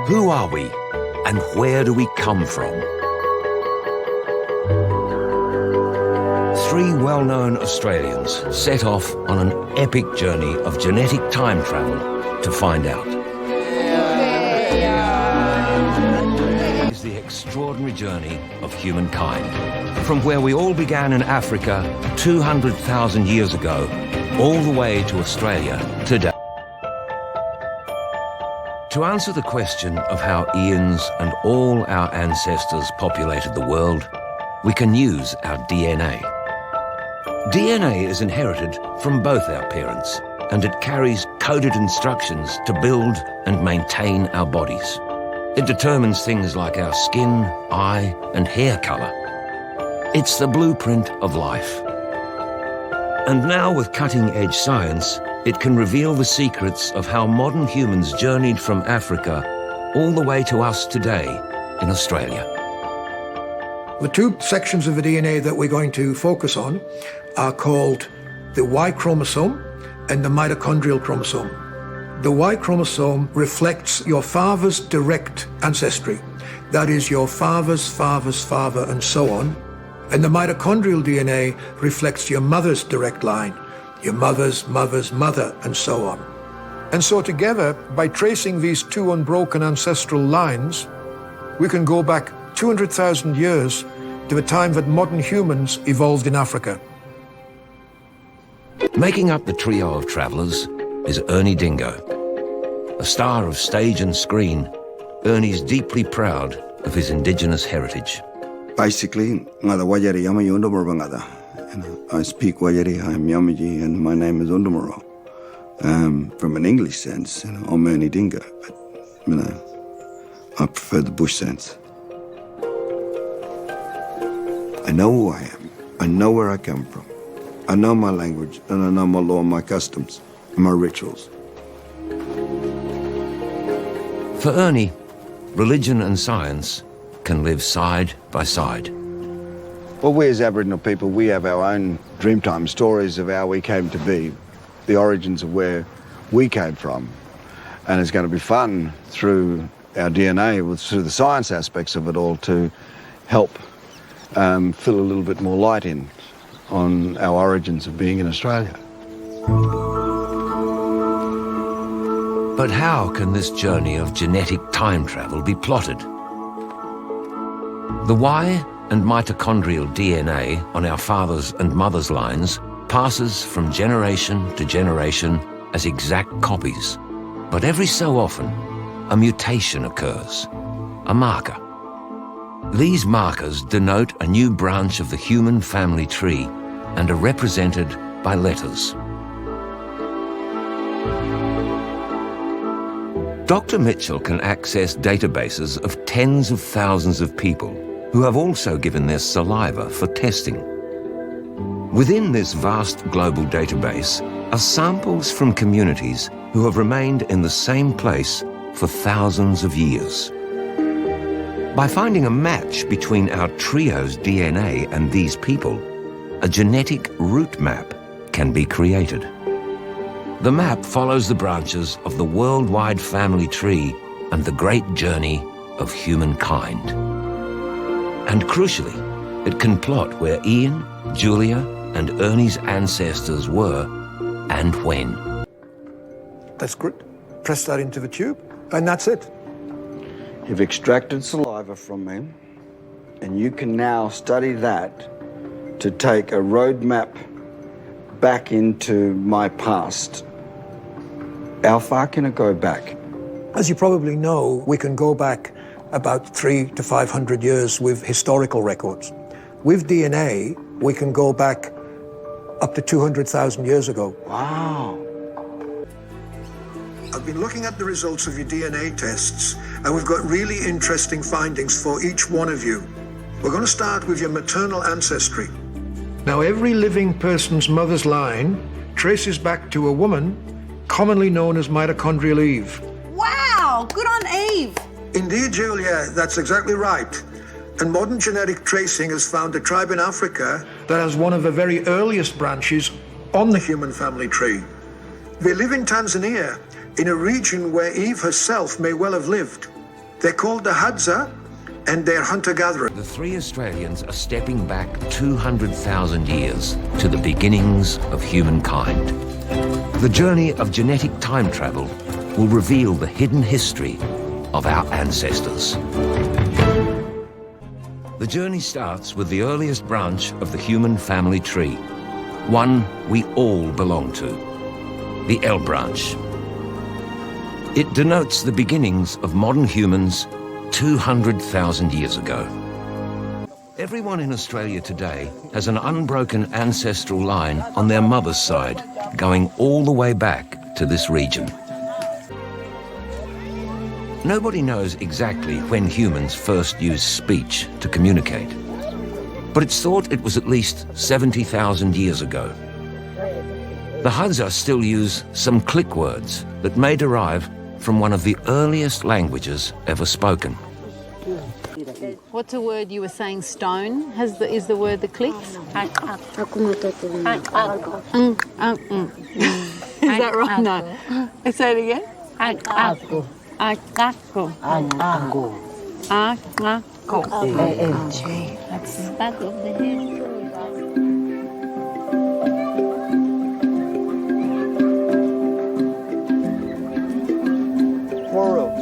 Who are we and where do we come from? Three well-known Australians set off on an epic journey of genetic time travel to find out. It is the extraordinary journey of humankind. From where we all began in Africa 200,000 years ago, all the way to Australia today. To answer the question of how eons and all our ancestors populated the world, we can use our DNA. DNA is inherited from both our parents, and it carries coded instructions to build and maintain our bodies. It determines things like our skin, eye, and hair color. It's the blueprint of life. And now with cutting-edge science, it can reveal the secrets of how modern humans journeyed from Africa all the way to us today in Australia. The two sections of the DNA that we're going to focus on are called the Y chromosome and the mitochondrial chromosome. The Y chromosome reflects your father's direct ancestry. That is your father's father's father and so on. And the mitochondrial DNA reflects your mother's direct line, your mother's mother's mother, and so on. And so together, by tracing these two unbroken ancestral lines, we can go back 200,000 years to the time that modern humans evolved in Africa. Making up the trio of travellers is Ernie Dingo. A star of stage and screen, Ernie's deeply proud of his Indigenous heritage. Basically, ngada Wajari yama yundumur bangada. I speak Wajari, I'm Yamaji, and my name is Undumuro. From an English sense, I'm Ernie Dingo, but I prefer the bush sense. I know who I am. I know where I come from. I know my language, and I know my law and my customs, and my rituals. For Ernie, religion and science can live side by side. Well, we as Aboriginal people, we have our own Dreamtime stories of how we came to be, the origins of where we came from. And it's going to be fun through our DNA, through the science aspects of it all, to help fill a little bit more light in on our origins of being in Australia. But how can this journey of genetic time travel be plotted? The Y and mitochondrial DNA on our father's and mother's lines passes from generation to generation as exact copies. But every so often, a mutation occurs, a marker. These markers denote a new branch of the human family tree and are represented by letters. Dr. Mitchell can access databases of tens of thousands of people who have also given their saliva for testing. Within this vast global database are samples from communities who have remained in the same place for thousands of years. By finding a match between our trio's DNA and these people, a genetic route map can be created. The map follows the branches of the worldwide family tree and the great journey of humankind. And crucially, it can plot where Ian, Julia, and Ernie's ancestors were and when. That's good. Press that into the tube, and that's it. You've extracted saliva from me, and you can now study that to take a roadmap back into my past. How far can it go back? As you probably know, we can go back about 300 to 500 years with historical records. With DNA, we can go back up to 200,000 years ago. Wow. I've been looking at the results of your DNA tests, and we've got really interesting findings for each one of you. We're going to start with your maternal ancestry. Now, every living person's mother's line traces back to a woman commonly known as mitochondrial Eve. Wow, good on Eve. Indeed, Julia, that's exactly right. And modern genetic tracing has found a tribe in Africa that has one of the very earliest branches on the human family tree. They live in Tanzania, in a region where Eve herself may well have lived. They're called the Hadza, and they're hunter-gatherer. The three Australians are stepping back 200,000 years to the beginnings of humankind. The journey of genetic time travel will reveal the hidden history of our ancestors. The journey starts with the earliest branch of the human family tree, one we all belong to, the L branch. It denotes the beginnings of modern humans 200,000 years ago. Everyone in Australia today has an unbroken ancestral line on their mother's side, going all the way back to this region. Nobody knows exactly when humans first used speech to communicate, but it's thought it was at least 70,000 years ago. The Hadza still use some click words that may derive from one of the earliest languages ever spoken. What's a word you were saying, stone? Is the word that clicks? Is that right? No. Say it again. Akako. That's back of the head.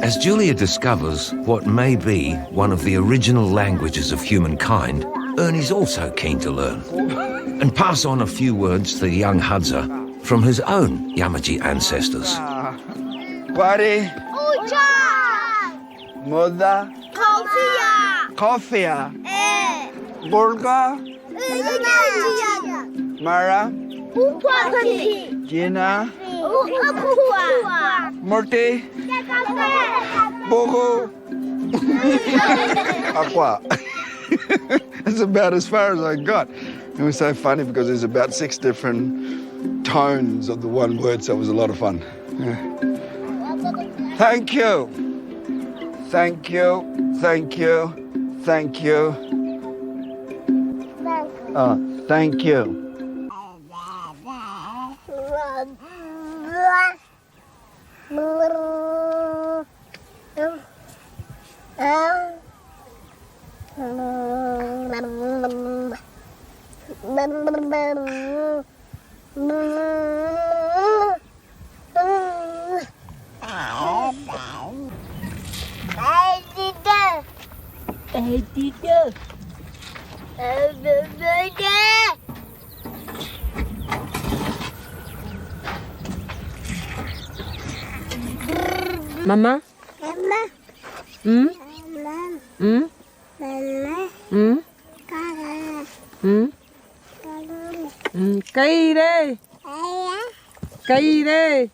As Julia discovers what may be one of the original languages of humankind, Ernie's also keen to learn and pass on a few words to the young Hadza from his own Yamaji ancestors. Buddy, Ucha! Moda, Coffee! Kofia, Burga, Mara, Gina, Murti, Bogo, Aqua. That's about as far as I got. It was so funny because there's about 6 different tones of the one word, so it was a lot of fun. Yeah. Thank you. Thank you. Thank you. Thank you. Thank you. Mama? Cây đây. Cây đây.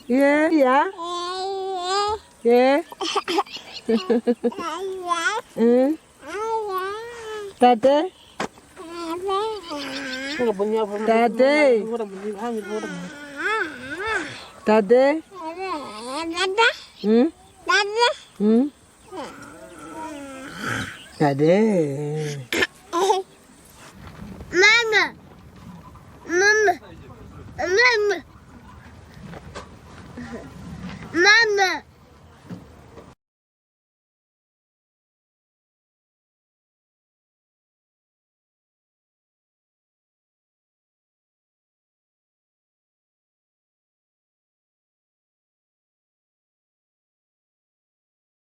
Yeah. Yeah. Yeah. Tate. Tate. Tate. Tate. Mama.